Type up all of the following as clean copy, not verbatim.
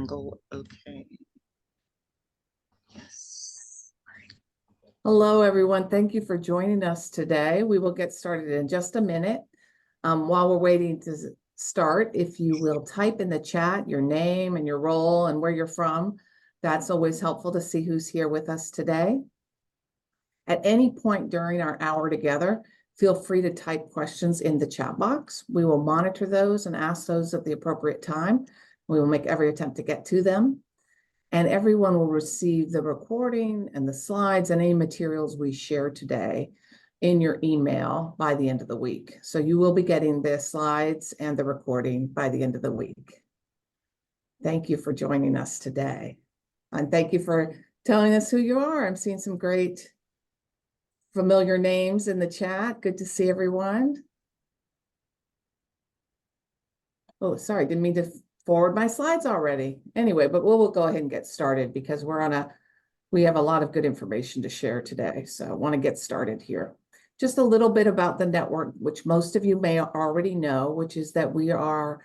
angle okay? Yes. Hello, everyone. Thank you for joining us today. We will get started in just a minute. While we're waiting to start, if you will type in the chat your name and your role and where you're from, that's always helpful to see who's here with us today. At any point during our hour together, feel free to type questions in the chat box. We will monitor those and ask those at the appropriate time. We will make every attempt to get to them. And everyone will receive the recording and the slides and any materials we share today in your email by the end of the week. So you will be getting the slides and the recording by the end of the week. Thank you for joining us today. And thank you for telling us who you are. I'm seeing some great familiar names in the chat. Good to see everyone. Oh, sorry, didn't mean to forward my slides already. Anyway, but we'll go ahead and get started because we have a lot of good information to share today. So I want to get started here. Just a little bit about the network, which most of you may already know, which is that we are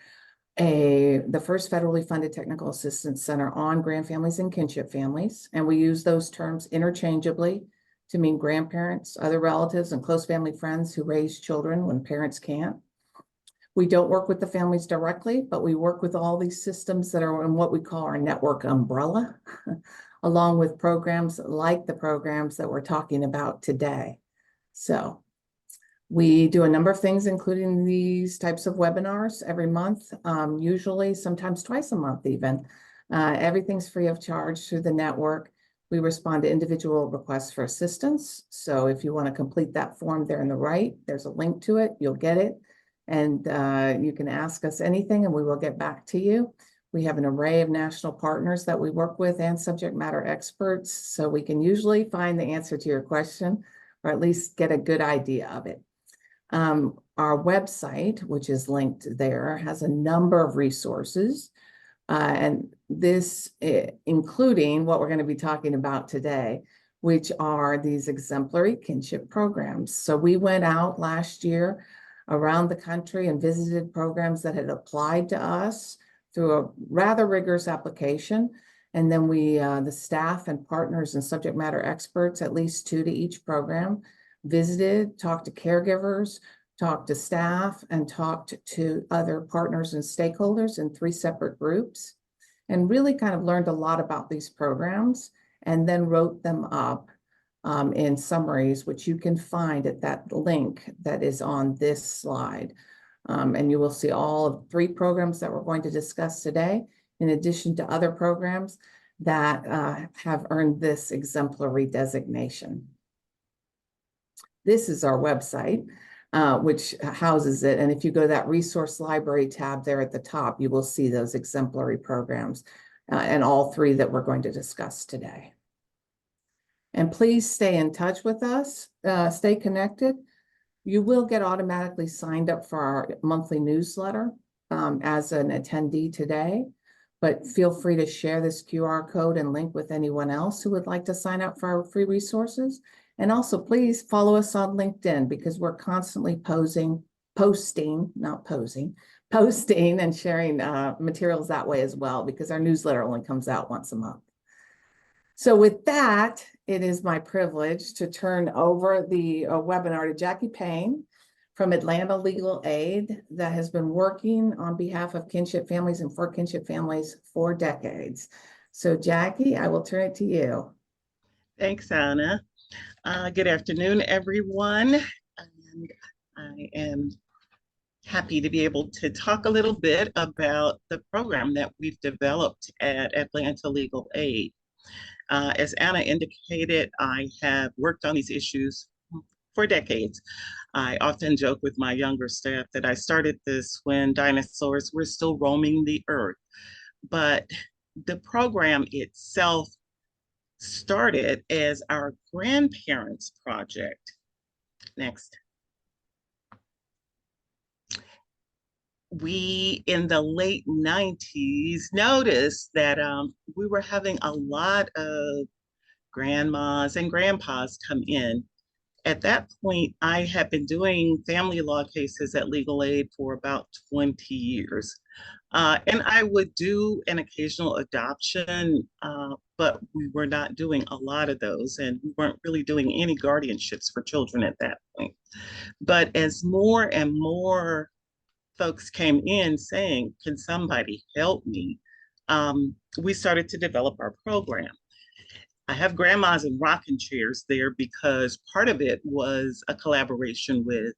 the first federally funded technical assistance center on grandfamilies and kinship families. And we use those terms interchangeably to mean grandparents, other relatives, and close family friends who raise children when parents can't. We don't work with the families directly, but we work with all these systems that are in what we call our network umbrella, along with programs like the programs that we're talking about today. So we do a number of things, including these types of webinars every month, usually sometimes twice a month even. Everything's free of charge through the network. We respond to individual requests for assistance. So if you want to complete that form there on the right, there's a link to it, you'll get it. And you can ask us anything and we will get back to you. We have an array of national partners that we work with and subject matter experts. So we can usually find the answer to your question or at least get a good idea of it. Our website, which is linked there, has a number of resources. And this, including what we're going to be talking about today, which are these exemplary kinship programs. So we went out last year around the country and visited programs that had applied to us through a rather rigorous application. And then the staff and partners and subject matter experts, at least 2 to each program, visited, talked to caregivers, talked to staff, and talked to other partners and stakeholders in 3 separate groups, and really kind of learned a lot about these programs, and then wrote them up in summaries, which you can find at that link that is on this slide. And you will see all of 3 programs that we're going to discuss today, in addition to other programs that have earned this exemplary designation. This is our website, which houses it. And if you go to that resource library tab there at the top, you will see those exemplary programs and all 3 that we're going to discuss today. And please stay in touch with us, stay connected. You will get automatically signed up for our monthly newsletter as an attendee today, but feel free to share this QR code and link with anyone else who would like to sign up for our free resources. And also please follow us on LinkedIn because we're constantly posting and sharing materials that way as well, because our newsletter only comes out once a month. So with that, it is my privilege to turn over the webinar to Jackie Payne from Atlanta Legal Aid that has been working on behalf of kinship families and for kinship families for decades. So Jackie, I will turn it to you. Thanks, Anna. Good afternoon, everyone. And I am happy to be able to talk a little bit about the program that we've developed at Atlanta Legal Aid. As Anna indicated, I have worked on these issues for decades. I often joke with my younger staff that I started this when dinosaurs were still roaming the earth. But the program itself started as our grandparents' project. Next. We, in the late 90s, noticed that we were having a lot of grandmas and grandpas come in. At that point, I had been doing family law cases at Legal Aid for about 20 years. And I would do an occasional adoption, but we were not doing a lot of those, and we weren't really doing any guardianships for children at that point. But as more and more folks came in saying, "Can somebody help me?" We started to develop our program. I have grandmas in rocking chairs there because part of it was a collaboration with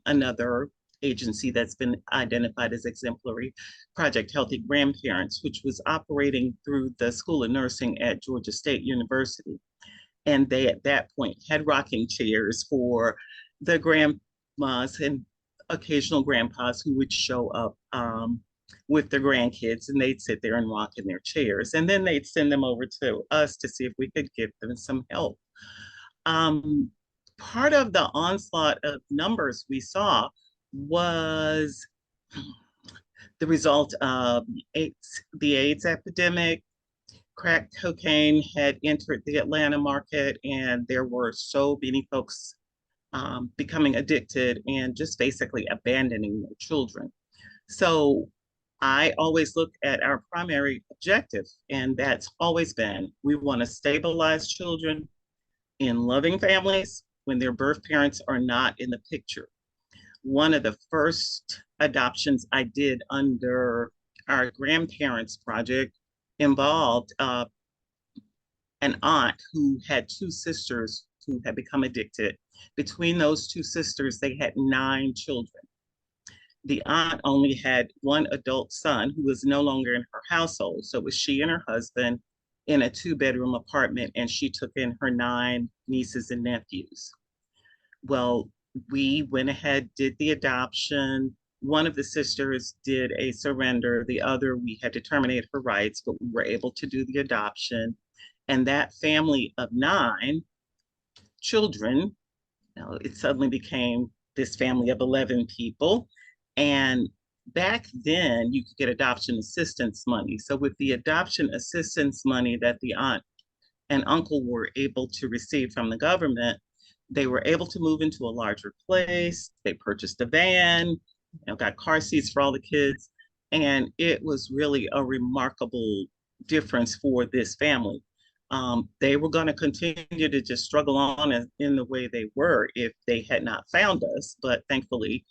another agency that's been identified as exemplary, Project Healthy Grandparents, which was operating through the School of Nursing at Georgia State University. And they, at that point, had rocking chairs for the grandmas and occasional grandpas who would show up with their grandkids, and they'd sit there and rock in their chairs. And then they'd send them over to us to see if we could give them some help. Um, Part of the onslaught of numbers we saw was the result of the AIDS epidemic. Crack cocaine had entered the Atlanta market, and there were so many folks becoming addicted and just basically abandoning their children. So I always look at our primary objective, and that's always been we want to stabilize children in loving families when their birth parents are not in the picture. One of the first adoptions I did under our grandparents project involved an aunt who had two sisters who had become addicted. Between those two sisters, they had 9 children. The aunt only had one adult son who was no longer in her household. So it was she and her husband in a 2-bedroom apartment, and she took in her 9 nieces and nephews. Well, we went ahead, did the adoption. One of the sisters did a surrender. The other, we had to terminate her rights, but we were able to do the adoption. And that family of 9 children, it suddenly became this family of 11 people. And back then, you could get adoption assistance money. So with the adoption assistance money that the aunt and uncle were able to receive from the government, they were able to move into a larger place. They purchased a van, got car seats for all the kids. And it was really a remarkable difference for this family. They were going to continue to just struggle on in the way they were if they had not found us, but thankfully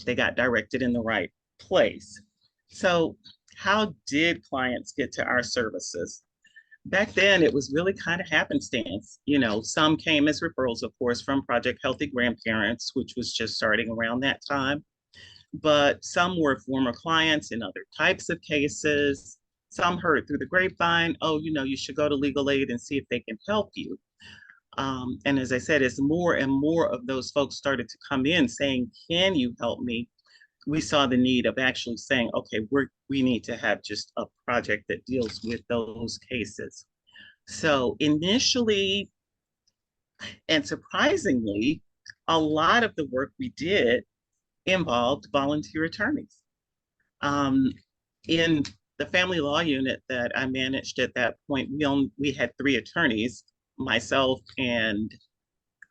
they got directed in the right place. So how did clients get to our services? Back then, it was really kind of happenstance. Some came as referrals, of course, from Project Healthy Grandparents, which was just starting around that time. But some were former clients in other types of cases. Some heard through the grapevine, oh, you should go to legal aid and see if they can help you. And as I said, as more and more of those folks started to come in saying, can you help me? We saw the need of actually saying, okay, we need to have just a project that deals with those cases. So initially, and surprisingly, a lot of the work we did involved volunteer attorneys. In the family law unit that I managed at that point, we had 3 attorneys, myself and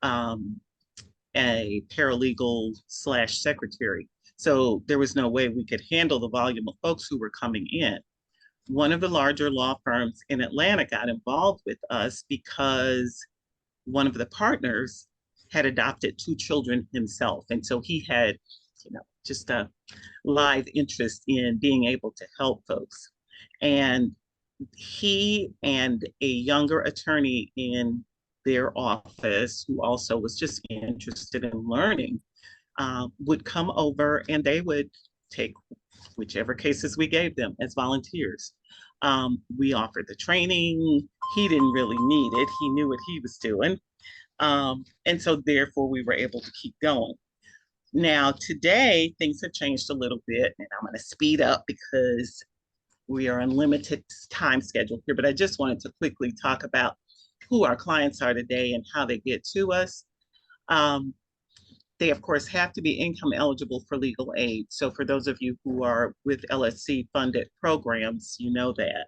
a paralegal / secretary. So there was no way we could handle the volume of folks who were coming in. One of the larger law firms in Atlanta got involved with us because one of the partners had adopted 2 children himself. And so he had, just a live interest in being able to help folks. And he and a younger attorney in their office, who also was just interested in learning, would come over and they would take whichever cases we gave them as volunteers. We offered the training. He didn't really need it. He knew what he was doing. And so therefore we were able to keep going. Now, today, things have changed a little bit, and I'm going to speed up because we are on limited time schedule here, but I just wanted to quickly talk about who our clients are today and how they get to us. They, of course, have to be income eligible for legal aid. So for those of you who are with LSC funded programs, you know that.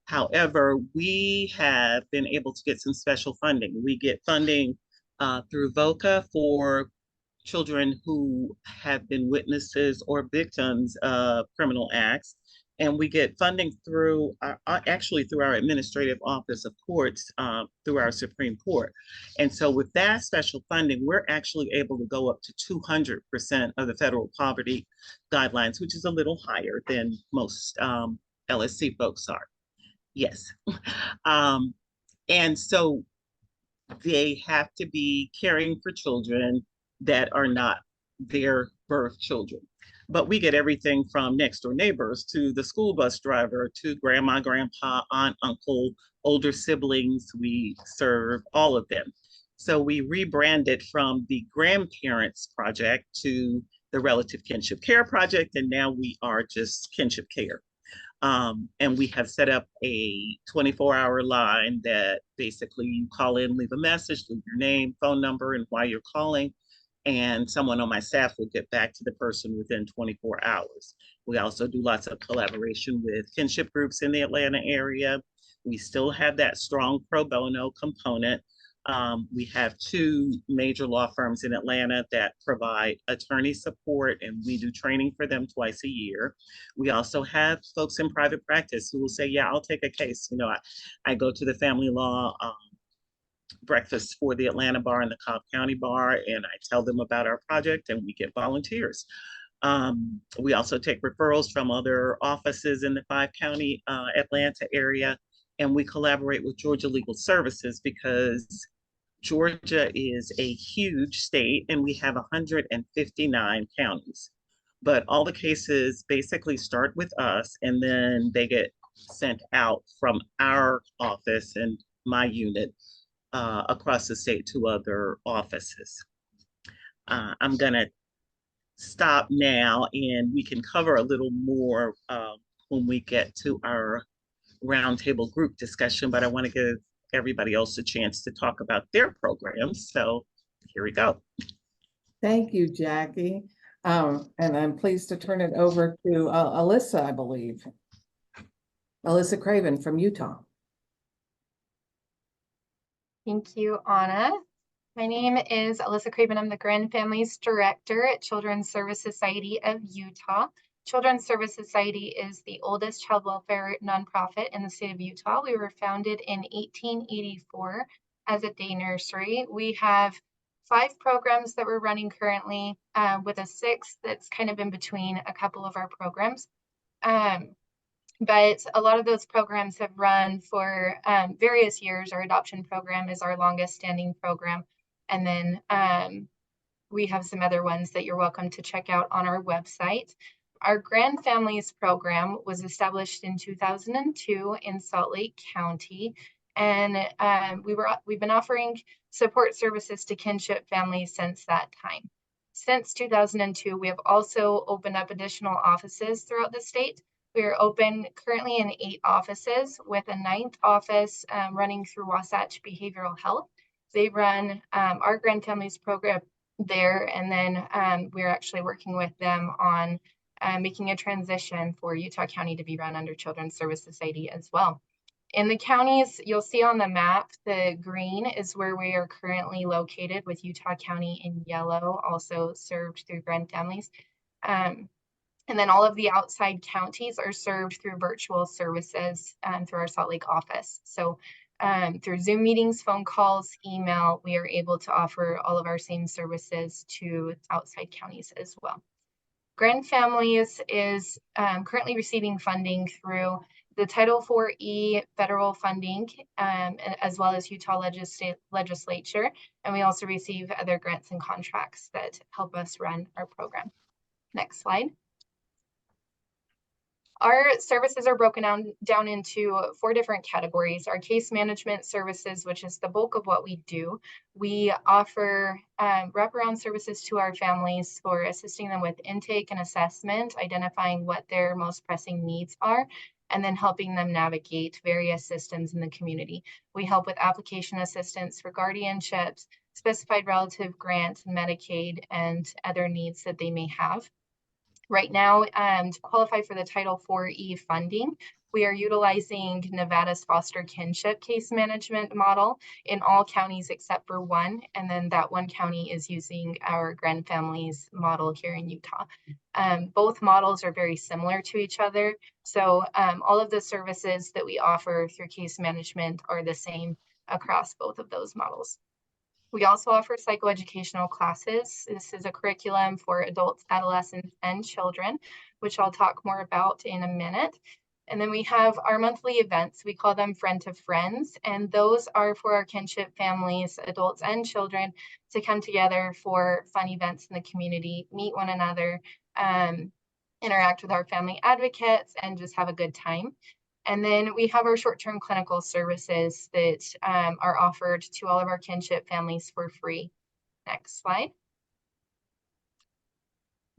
However, we have been able to get some special funding. We get funding through VOCA for children who have been witnesses or victims of criminal acts. And we get funding through actually through our administrative office of courts, through our Supreme Court. And so with that special funding, we're actually able to go up to 200% of the federal poverty guidelines, which is a little higher than most LSC folks are. Yes. Um, and so they have to be caring for children that are not their birth children. But we get everything from next door neighbors to the school bus driver to grandma, grandpa, aunt, uncle, older siblings. We serve all of them. So we rebranded from the Grandparents Project to the Relative Kinship Care Project, and now we are just Kinship Care. And we have set up a 24-hour line that basically you call in, leave a message, leave your name, phone number, and why you're calling. And someone on my staff will get back to the person within 24 hours. We also do lots of collaboration with kinship groups in the Atlanta area. We still have that strong pro bono component. We have two major law firms in Atlanta that provide attorney support, and we do training for them twice a year. We also have folks in private practice who will say, yeah, I'll take a case. You know, I go to the family law breakfast for the Atlanta bar and the Cobb County bar, and I tell them about our project, and we get volunteers. We also take referrals from other offices in the 5-county Atlanta area, and we collaborate with Georgia Legal Services because Georgia is a huge state and we have 159 counties. But all the cases basically start with us and then they get sent out from our office and my unit across the state to other offices. I'm going to stop now and we can cover a little more when we get to our roundtable group discussion, but I want to give everybody else a chance to talk about their programs. So here we go. Thank you, Jackie. And I'm pleased to turn it over to Alyssa, I believe. Alyssa Craven from Utah. Thank you, Anna. My name is Alyssa Craven. I'm the Grandfamilies Director at Children's Service Society of Utah. Children's Service Society is the oldest child welfare nonprofit in the state of Utah. We were founded in 1884 as a day nursery. We have 5 programs that we're running currently, with a 6th that's kind of in between a couple of our programs. But a lot of those programs have run for various years. Our adoption program is our longest standing program. And then we have some other ones that you're welcome to check out on our website. Our Grandfamilies program was established in 2002 in Salt Lake County. And we've been offering support services to kinship families since that time. Since 2002, we have also opened up additional offices throughout the state. We are open currently in 8 offices, with a 9th office running through Wasatch Behavioral Health. They run our Grandfamilies program there, and then we're actually working with them on making a transition for Utah County to be run under Children's Service Society as well. In the counties, you'll see on the map, the green is where we are currently located, with Utah County in yellow, also served through Grandfamilies. And then all of the outside counties are served through virtual services through our Salt Lake office. So through Zoom meetings, phone calls, email, we are able to offer all of our same services to outside counties as well. Grandfamilies is currently receiving funding through the Title IV-E federal funding, as well as Utah legislature. And we also receive other grants and contracts that help us run our program. Next slide. Our services are broken down into 4 different categories. Our case management services, which is the bulk of what we do. We offer wraparound services to our families for assisting them with intake and assessment, identifying what their most pressing needs are, and then helping them navigate various systems in the community. We help with application assistance for guardianships, specified relative grants, Medicaid, and other needs that they may have. Right now, to qualify for the Title IV-E funding, We are utilizing Nevada's foster kinship case management model in all counties except for one. And then that one county is using our Grandfamilies model here in Utah. Both models are very similar to each other. So all of the services that we offer through case management are the same across both of those models. We also offer psychoeducational classes. This is a curriculum for adults, adolescents, and children, which I'll talk more about in a minute. And then we have our monthly events. We call them Friend to Friends, and those are for our kinship families, adults and children, to come together for fun events in the community, meet one another, interact with our family advocates, and just have a good time. And then we have our short-term clinical services that are offered to all of our kinship families for free. Next slide.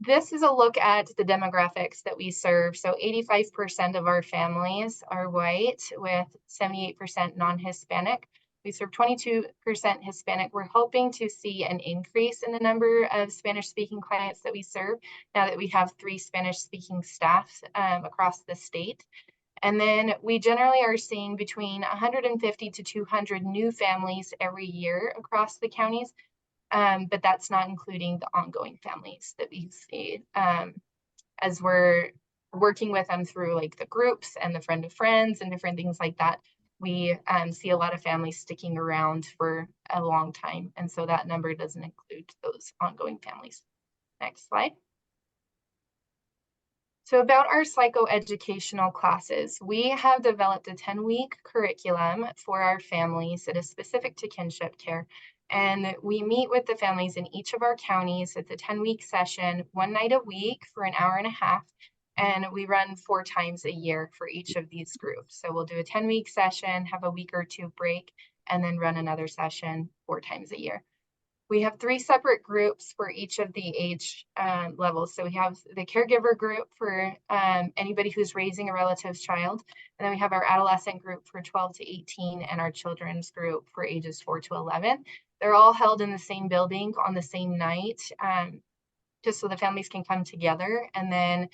This is a look at the demographics that we serve. So 85% of our families are white with 78% non-Hispanic. We serve 22% Hispanic. We're hoping to see an increase in the number of Spanish-speaking clients that we serve now that we have 3 Spanish-speaking staff across the state. And then we generally are seeing between 150 to 200 new families every year across the counties, but that's not including the ongoing families that we see as we're working with them through like the groups and the friend of friends and different things like that. We see a lot of families sticking around for a long time. And so that number doesn't include those ongoing families. Next slide. So about our psychoeducational classes, we have developed a 10-week curriculum for our families that is specific to kinship care. And we meet with the families in each of our counties. It's a 10-week session, 1 night a week for an hour and a half. And we run 4 times a year for each of these groups. So we'll do a 10-week session, have a week or 2 break, and then run another session 4 times a year. We have 3 separate groups for each of the age levels. So we have the caregiver group for anybody who's raising a relative's child. And then we have our adolescent group for 12 to 18 and our children's group for ages 4 to 11. They're all held in the same building on the same night, just so the families can come together. And then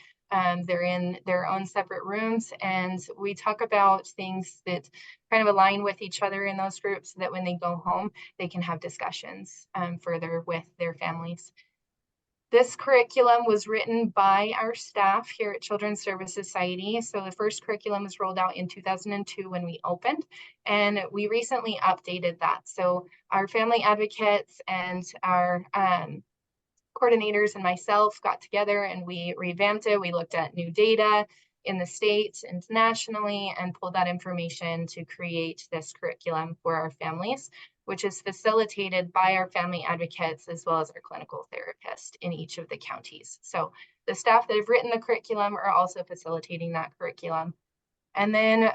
they're in their own separate rooms, and we talk about things that kind of align with each other in those groups so that when they go home, they can have discussions further with their families. This curriculum was written by our staff here at Children's Service Society. So the first curriculum was rolled out in 2002 when we opened, and we recently updated that. So our family advocates and our coordinators and myself got together and we revamped it. We looked at new data in the state and nationally and pulled that information to create this curriculum for our families, which is facilitated by our family advocates as well as our clinical therapist in each of the counties. So the staff that have written the curriculum are also facilitating that curriculum. And then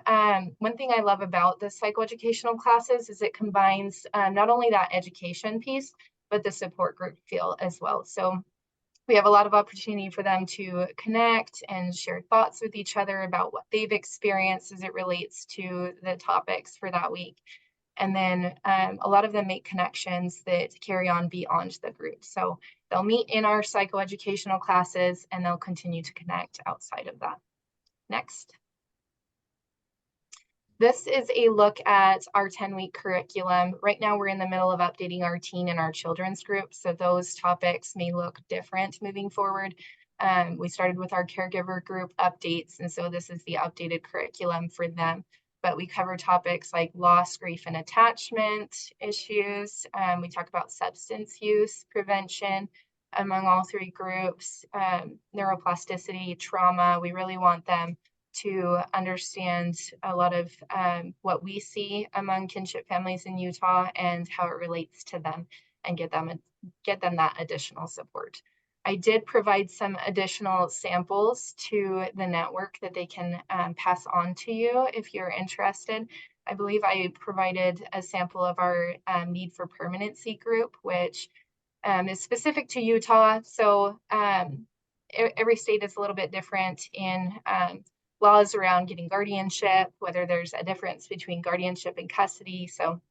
one thing I love about the psychoeducational classes is it combines not only that education piece, but the support group feel as well. So we have a lot of opportunity for them to connect and share thoughts with each other about what they've experienced as it relates to the topics for that week. And then a lot of them make connections that carry on beyond the group. So they'll meet in our psychoeducational classes and they'll continue to connect outside of that. Next. This is a look at our 10-week curriculum. Right now, we're in the middle of updating our teen and our children's groups, so those topics may look different moving forward. We started with our caregiver group updates, and so this is the updated curriculum for them. But we cover topics like loss, grief, and attachment issues. We talk about substance use prevention among all 3 groups, neuroplasticity, trauma. We really want them to understand a lot of what we see among kinship families in Utah and how it relates to them and get them that additional support. I did provide some additional samples to the network that they can pass on to you if you're interested. I believe I provided a sample of our need for permanency group, which is specific to Utah. So every state is a little bit different in laws around getting guardianship, whether there's a difference between guardianship and custody. So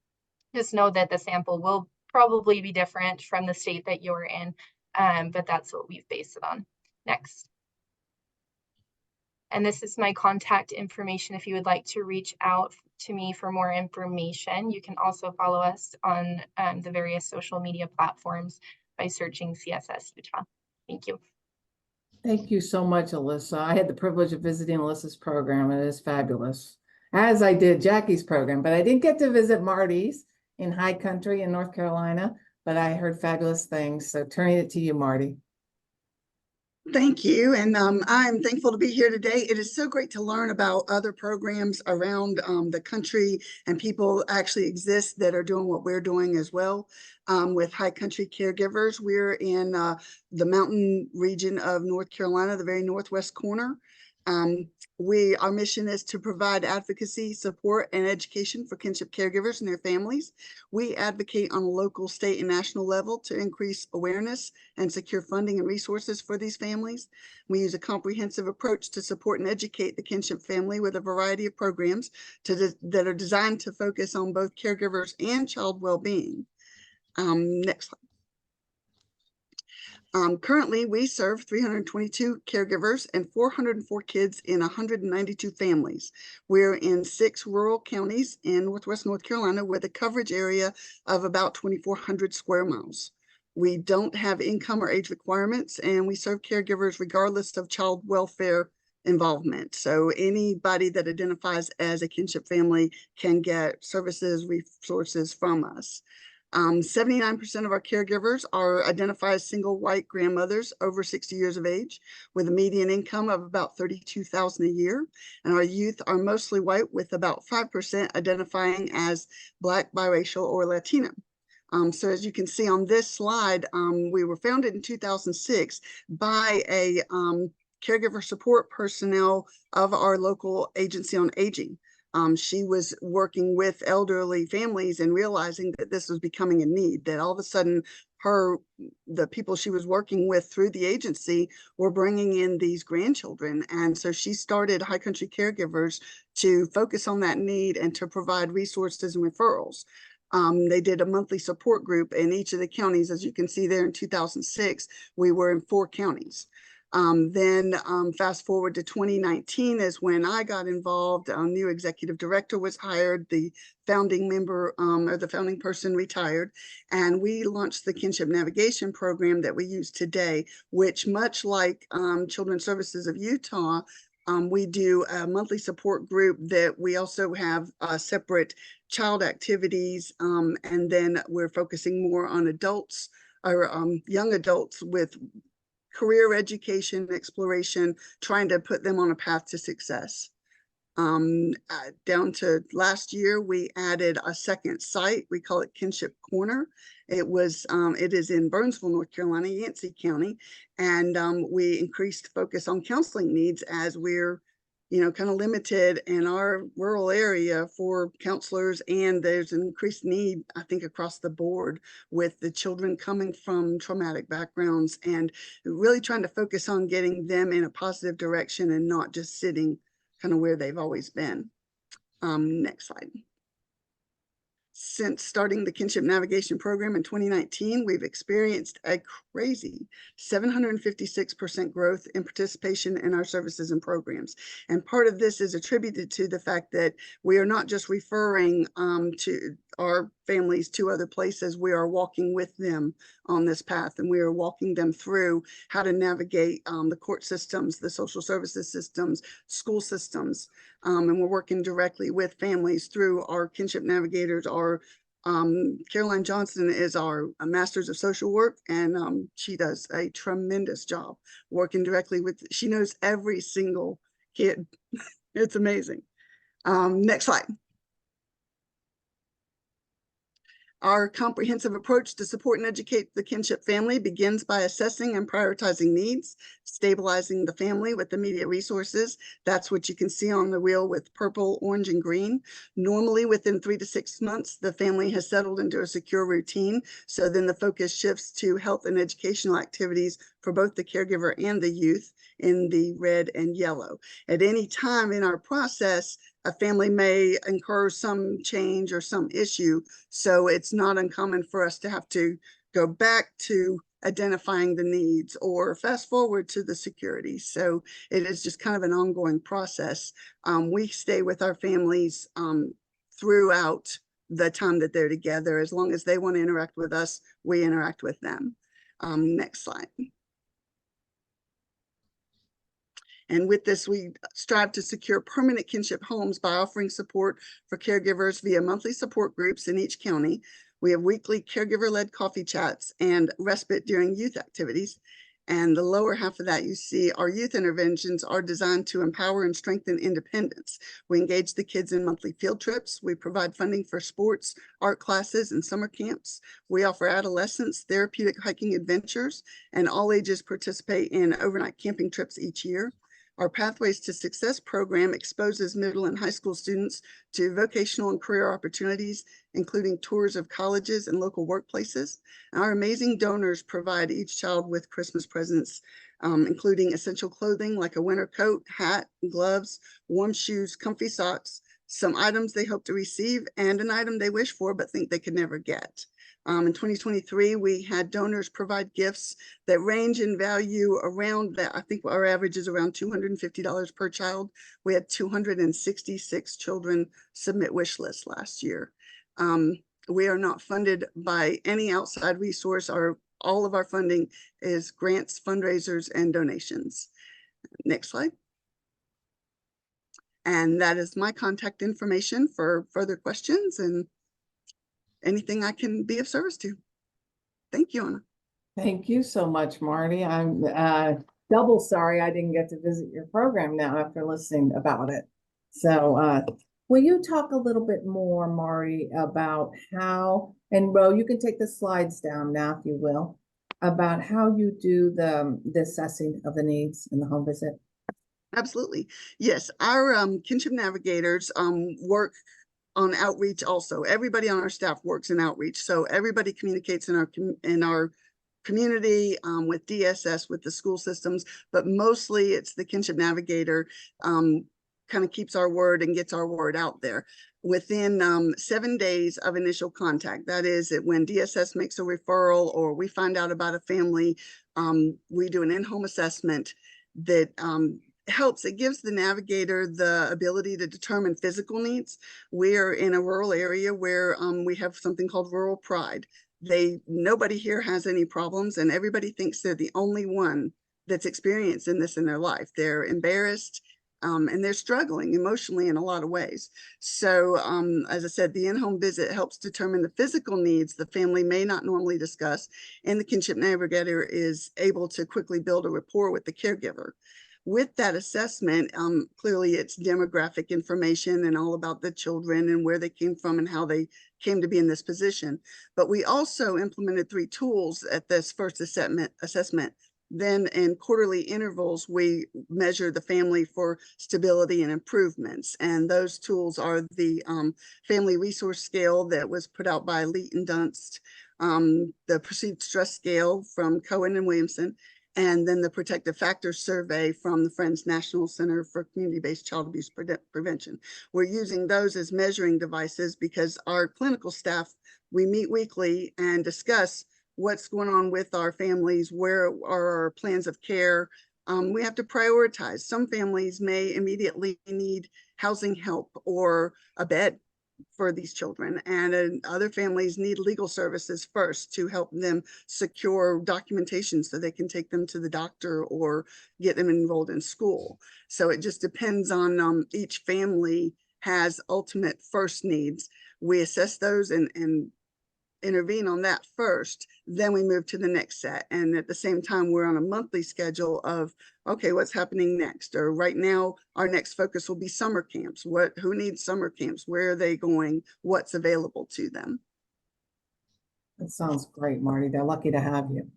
just know that the sample will probably be different from the state that you're in, but that's what we've based it on. Next. And this is my contact information if you would like to reach out to me for more information. You can also follow us on the various social media platforms by searching CSS Utah. Thank you. Thank you so much, Alyssa. I had the privilege of visiting Alyssa's program. It is fabulous, as I did Jackie's program, but I didn't get to visit Marty's in High Country in North Carolina, but I heard fabulous things. So turning it to you, Marty. Thank you. And I'm thankful to be here today. It is so great to learn about other programs around the country, and people actually exist that are doing what we're doing as well. With High Country Caregivers, we're in the mountain region of North Carolina, the very northwest corner. Our mission is to provide advocacy, support, and education for kinship caregivers and their families. We advocate on a local, state, and national level to increase awareness and secure funding and resources for these families. We use a comprehensive approach to support and educate the kinship family with a variety of programs that are designed to focus on both caregivers and child well-being. Next slide. Currently, we serve 322 caregivers and 404 kids in 192 families. We're in 6 rural counties in Northwest North Carolina with a coverage area of about 2,400 square miles. We don't have income or age requirements, and we serve caregivers regardless of child welfare involvement. So anybody that identifies as a kinship family can get services, resources from us. 79% of our caregivers are identified as single white grandmothers over 60 years of age with a median income of about $32,000 a year. And our youth are mostly white with about 5% identifying as Black, biracial, or Latino. So as you can see on this slide, we were founded in 2006 by a caregiver support personnel of our local agency on aging. She was working with elderly families and realizing that this was becoming a need, that all of a sudden the people she was working with through the agency were bringing in these grandchildren. And so she started High Country Caregivers to focus on that need and to provide resources and referrals. They did a monthly support group in each of the counties. As you can see there in 2006, we were in 4 counties. Then fast forward to 2019 is when I got involved. A new executive director was hired. The founding member or the founding person retired, and we launched the Kinship Navigation Program that we use today, which much like Children's Services of Utah, we do a monthly support group that we also have separate child activities, and then we're focusing more on adults or young adults with career education, exploration, trying to put them on a path to success. Down to last year, we added a second site. We call it Kinship Corner. It is in Burnsville, North Carolina, Yancey County, and we increased focus on counseling needs as we're kind of limited in our rural area for counselors, and there's an increased need, I think, across the board with the children coming from traumatic backgrounds, and really trying to focus on getting them in a positive direction and not just sitting kind of where they've always been. Next slide. Since starting the Kinship Navigation Program in 2019, we've experienced a crazy 756% growth in participation in our services and programs. And part of this is attributed to the fact that we are not just referring to our families to other places. We are walking with them on this path, and we are walking them through how to navigate the court systems, the social services systems, school systems, and we're working directly with families through our kinship navigators. Our Caroline Johnson is our Master's of Social Work, and she does a tremendous job working directly with, she knows every single kid. It's amazing. Next slide. Our comprehensive approach to support and educate the kinship family begins by assessing and prioritizing needs, stabilizing the family with immediate resources. That's what you can see on the wheel with purple, orange, and green. Normally, within 3 to 6 months, the family has settled into a secure routine. So then the focus shifts to health and educational activities for both the caregiver and the youth in the red and yellow. At any time in our process, a family may incur some change or some issue. So it's not uncommon for us to have to go back to identifying the needs, or fast forward to the security. So it is just kind of an ongoing process. We stay with our families throughout the time that they're together. As long as they want to interact with us, we interact with them. Next slide. And with this, we strive to secure permanent kinship homes by offering support for caregivers via monthly support groups in each county. We have weekly caregiver-led coffee chats and respite during youth activities. And the lower half of that, you see our youth interventions are designed to empower and strengthen independence. We engage the kids in monthly field trips. We provide funding for sports, art classes, and summer camps. We offer adolescents therapeutic hiking adventures, and all ages participate in overnight camping trips each year. Our Pathways to Success program exposes middle and high school students to vocational and career opportunities, including tours of colleges and local workplaces. Our amazing donors provide each child with Christmas presents, including essential clothing like a winter coat, hat, gloves, warm shoes, comfy socks, some items they hope to receive, and an item they wish for but think they could never get. In 2023, we had donors provide gifts that range in value around that. I think our average is around $250 per child. We had 266 children submit wish lists last year. We are not funded by any outside resource. All of our funding is grants, fundraisers, and donations. Next slide. And that is my contact information for further questions and anything I can be of service to. Thank you, Anna. Thank you so much, Marty. I'm double sorry I didn't get to visit your program now after listening about it. So will you talk a little bit more, Marty, about how, and Ro, you can take the slides down now if you will, about how you do the assessing of the needs in the home visit? Absolutely. Yes, our kinship navigators work on outreach also. Everybody on our staff works in outreach. So everybody communicates in our community with DSS, with the school systems, but mostly it's the kinship navigator kind of keeps our word and gets our word out there. Within 7 days of initial contact, that is when DSS makes a referral or we find out about a family, we do an in-home assessment that helps. It gives the navigator the ability to determine physical needs. We are in a rural area where we have something called rural pride. Nobody here has any problems, and everybody thinks they're the only one that's experiencing this in their life. They're embarrassed and they're struggling emotionally in a lot of ways. So as I said, the in-home visit helps determine the physical needs the family may not normally discuss, and the kinship navigator is able to quickly build a rapport with the caregiver. With that assessment, clearly it's demographic information and all about the children and where they came from and how they came to be in this position. But we also implemented 3 tools at this first assessment. Then in quarterly intervals, we measure the family for stability and improvements. And those tools are the family resource scale that was put out by Leet and Dunst, the perceived stress scale from Cohen and Williamson, and then the protective factors survey from the Friends National Center for Community-Based Child Abuse Prevention. We're using those as measuring devices because our clinical staff, we meet weekly and discuss what's going on with our families, where are our plans of care. We have to prioritize. Some families may immediately need housing help or a bed for these children, and other families need legal services first to help them secure documentation so they can take them to the doctor or get them enrolled in school. So it just depends on each family has ultimate first needs. We assess those and intervene on that first, then we move to the next set. And at the same time, we're on a monthly schedule of, okay, what's happening next? Or right now, our next focus will be summer camps. Who needs summer camps? Where are they going? What's available to them? That sounds great, Marty. They're lucky to have you.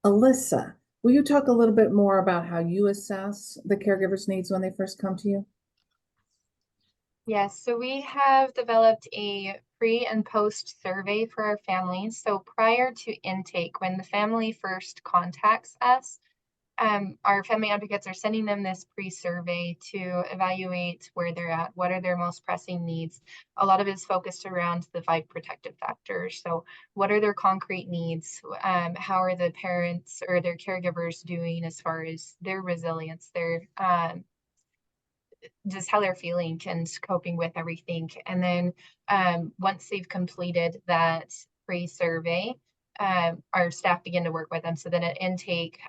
Alyssa, will you talk a little bit more about how you assess the caregiver's needs when they first come to you? Yes, so we have developed a pre and post survey for our families. So prior to intake, when the family first contacts us, our family advocates are sending them this pre-survey to evaluate where they're at, what are their most pressing needs. A lot of it is focused around the 5 protective factors. So what are their concrete needs? How are the parents or their caregivers doing as far as their resilience, their just how they're feeling and coping with everything. And then once they've completed that pre-survey, our staff begin to work with them. So then at intake,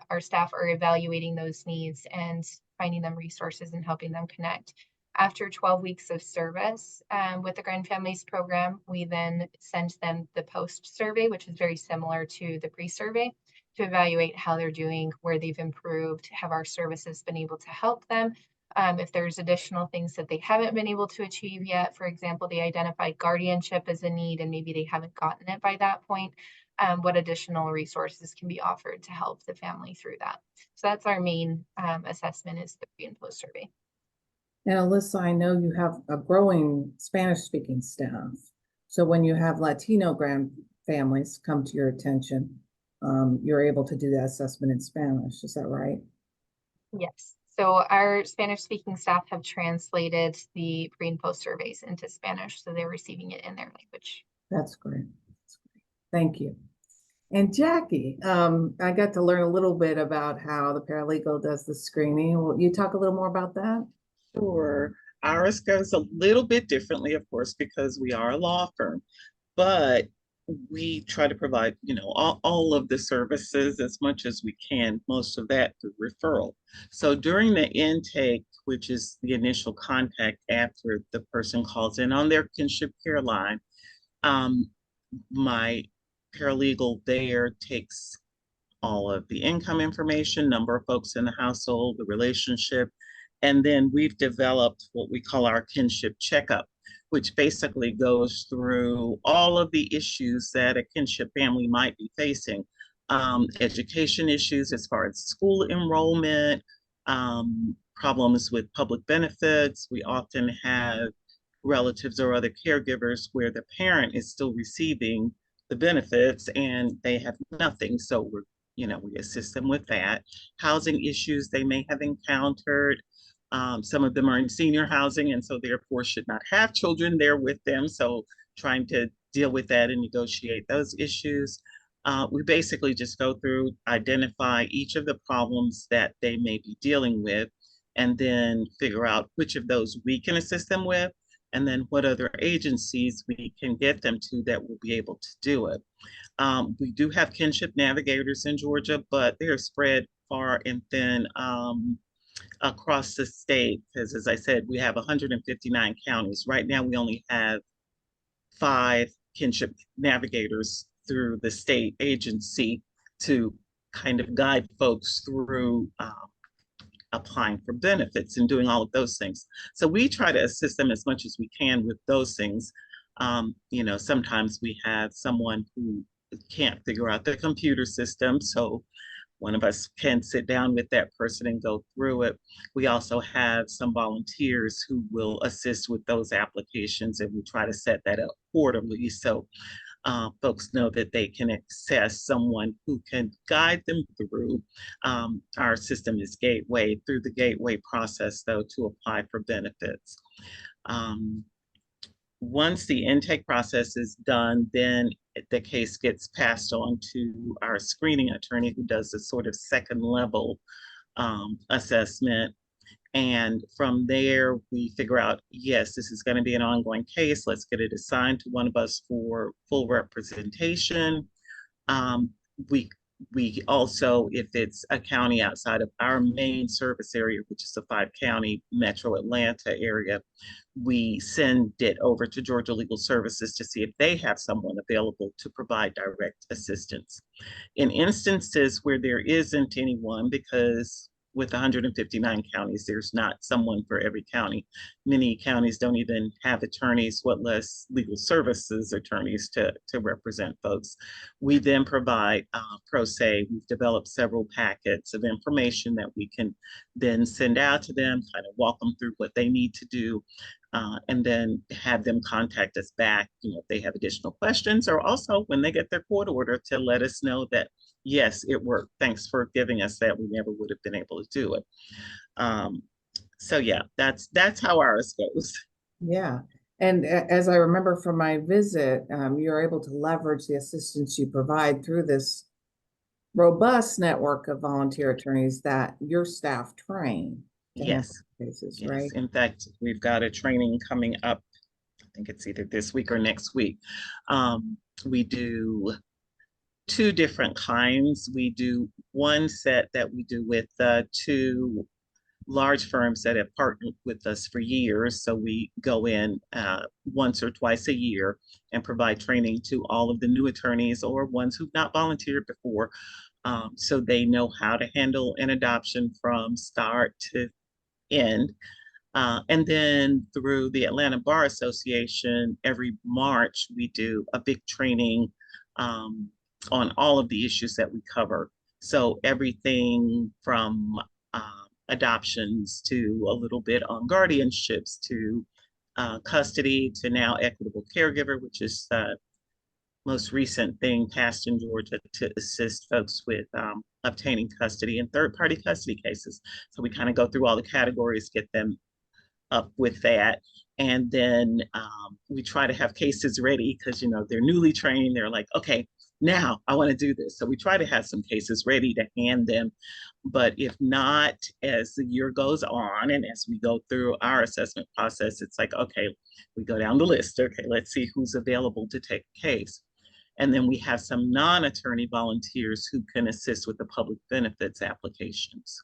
our staff are evaluating those needs and finding them resources and helping them connect. After 12 weeks of service with the Grandfamilies program, we then send them the post survey, which is very similar to the pre-survey, to evaluate how they're doing, where they've improved, have our services been able to help them. If there's additional things that they haven't been able to achieve yet, for example, they identified guardianship as a need and maybe they haven't gotten it by that point, what additional resources can be offered to help the family through that. So that's our main assessment, is the pre and post survey. And Alyssa, I know you have a growing Spanish-speaking staff. So when you have Latino grand families come to your attention, you're able to do that assessment in Spanish. Is that right? Yes. So our Spanish-speaking staff have translated the pre and post surveys into Spanish, so they're receiving it in their language. That's great. That's great. Thank you. And Jackie, I got to learn a little bit about how the paralegal does the screening. Will you talk a little more about that? Sure. Ours goes a little bit differently, of course, because we are a law firm, but we try to provide, all of the services as much as we can, most of that through referral. So during the intake, which is the initial contact after the person calls in on their kinship care line, my paralegal there takes all of the income information, number of folks in the household, the relationship, and then we've developed what we call our kinship checkup, which basically goes through all of the issues that a kinship family might be facing. Education issues as far as school enrollment, problems with public benefits. We often have relatives or other caregivers where the parent is still receiving the benefits and they have nothing. So we assist them with that. Housing issues they may have encountered. Some of them are in senior housing and so therefore should not have children there with them. So trying to deal with that and negotiate those issues. We basically just go through, identify each of the problems that they may be dealing with, and then figure out which of those we can assist them with, and then what other agencies we can get them to that will be able to do it. We do have kinship navigators in Georgia, but they're spread far and thin across the state, because as I said, we have 159 counties. Right now, we only have 5 kinship navigators through the state agency to kind of guide folks through applying for benefits and doing all of those things. So we try to assist them as much as we can with those things. Sometimes we have someone who can't figure out the computer system, so one of us can sit down with that person and go through it. We also have some volunteers who will assist with those applications, and we try to set that up quarterly so folks know that they can access someone who can guide them through. Our system is Gateway, through the Gateway process, though, to apply for benefits. Once the intake process is done, then the case gets passed on to our screening attorney, who does a sort of second level assessment. And from there, we figure out, yes, this is going to be an ongoing case. Let's get it assigned to one of us for full representation. We also, if it's a county outside of our main service area, which is the 5-county metro Atlanta area, we send it over to Georgia Legal Services to see if they have someone available to provide direct assistance. In instances where there isn't anyone, because with 159 counties, there's not someone for every county. Many counties don't even have attorneys, what less legal services attorneys to represent folks. We then provide pro se. We've developed several packets of information that we can then send out to them, kind of walk them through what they need to do. and then have them contact us back, if they have additional questions, or also when they get their court order to let us know that, yes, it worked. Thanks for giving us that. We never would have been able to do it. So yeah, that's how ours goes. Yeah. And as I remember from my visit, you're able to leverage the assistance you provide through this robust network of volunteer attorneys that your staff train to handle Yes. cases, Yes. right? In fact, we've got a training coming up. I think it's either this week or next week. We do two different kinds. We do one set that we do with two large firms that have partnered with us for years. So we go in once or twice a year and provide training to all of the new attorneys or ones who've not volunteered before, so they know how to handle an adoption from start to end. And then through the Atlanta Bar Association, every March, we do a big training on all of the issues that we cover. So everything from adoptions to a little bit on guardianships to custody to now equitable caregiver, which is the most recent thing passed in Georgia to assist folks with obtaining custody and third-party custody cases. So we kind of go through all the categories, get them up with that. And then we try to have cases ready because, they're newly trained. They're like, okay, now I want to do this. So we try to have some cases ready to hand them. But if not, as the year goes on and as we go through our assessment process, it's like, okay, we go down the list. Okay, let's see who's available to take a case. And then we have some non-attorney volunteers who can assist with the public benefits applications.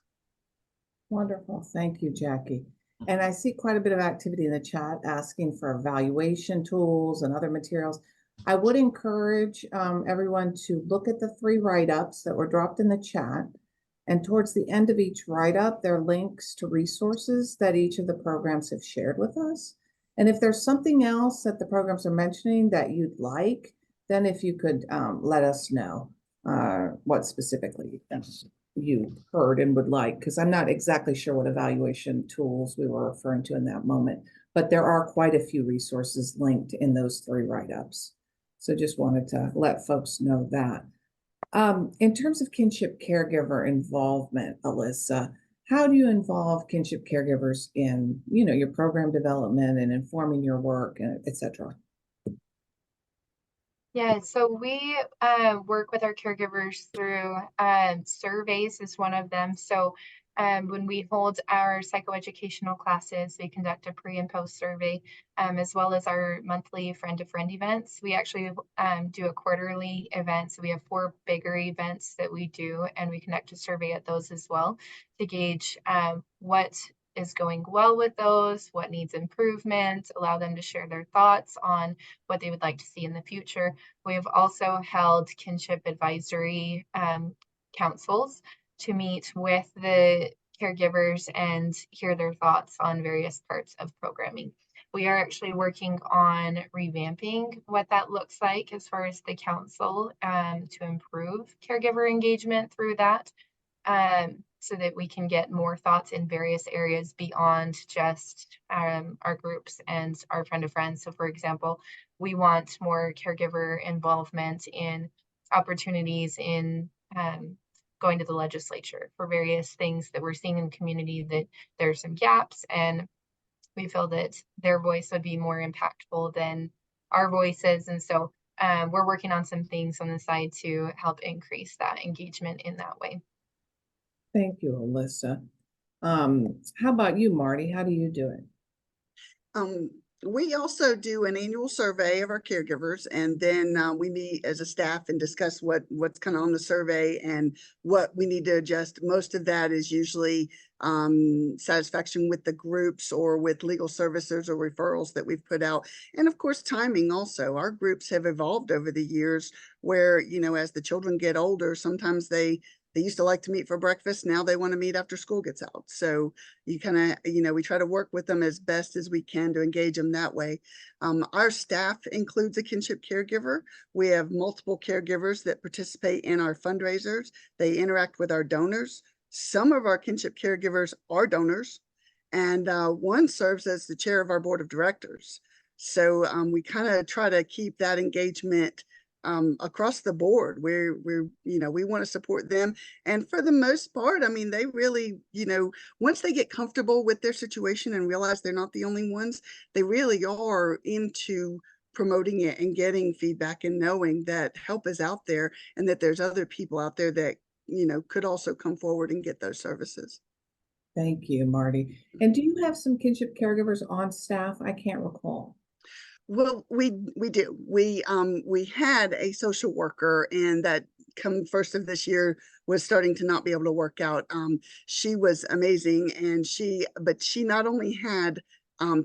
Wonderful. Thank you, Jackie. And I see quite a bit of activity in the chat asking for evaluation tools and other materials. I would encourage everyone to look at the 3 write-ups that were dropped in the chat. And towards the end of each write-up, there are links to resources that each of the programs have shared with us. And if there's something else that the programs are mentioning that you'd like, then if you could let us know what specifically you heard and would like, because I'm not exactly sure what evaluation tools we were referring to in that moment, but there are quite a few resources linked in those 3 write-ups. So just wanted to let folks know that. In terms of kinship caregiver involvement, Alyssa, how do you involve kinship caregivers in, your program development and informing your work, et cetera? Yeah, so we work with our caregivers through surveys is one of them. So when we hold our psychoeducational classes, we conduct a pre and post survey, as well as our monthly friend-to-friend events. We actually do a quarterly event. So we have 4 bigger events that we do, and we conduct a survey at those as well to gauge what is going well with those, what needs improvement, allow them to share their thoughts on what they would like to see in the future. We have also held kinship advisory councils to meet with the caregivers and hear their thoughts on various parts of programming. We are actually working on revamping what that looks like as far as the council to improve caregiver engagement through that. So that we can get more thoughts in various areas beyond just our groups and our friend of friends. So for example, we want more caregiver involvement in opportunities in going to the legislature for various things that we're seeing in the community, that there's some gaps, and we feel that their voice would be more impactful than our voices. And so we're working on some things on the side to help increase that engagement in that way. Thank you, Alyssa. How about you, Marty? How do you do it? We also do an annual survey of our caregivers, and then we meet as a staff and discuss what's kind of on the survey and what we need to adjust. Most of that is usually satisfaction with the groups or with legal services or referrals that we've put out. And of course, timing also. Our groups have evolved over the years where, as the children get older, sometimes they used to like to meet for breakfast. Now they want to meet after school gets out. So you kind of, we try to work with them as best as we can to engage them that way. Our staff includes a kinship caregiver. We have multiple caregivers that participate in our fundraisers. They interact with our donors. Some of our kinship caregivers are donors, and one serves as the chair of our board of directors. So we kind of try to keep that engagement across the board. We're we want to support them, and for the most part, I mean, they really, once they get comfortable with their situation and realize they're not the only ones, they really are into promoting it and getting feedback and knowing that help is out there and that there's other people out there that could also come forward and get those services. Thank you, Marty. And do you have some kinship caregivers on staff? I can't recall. Well, we do. We had a social worker, and that come first of this year was starting to not be able to work out. She was amazing, and she not only had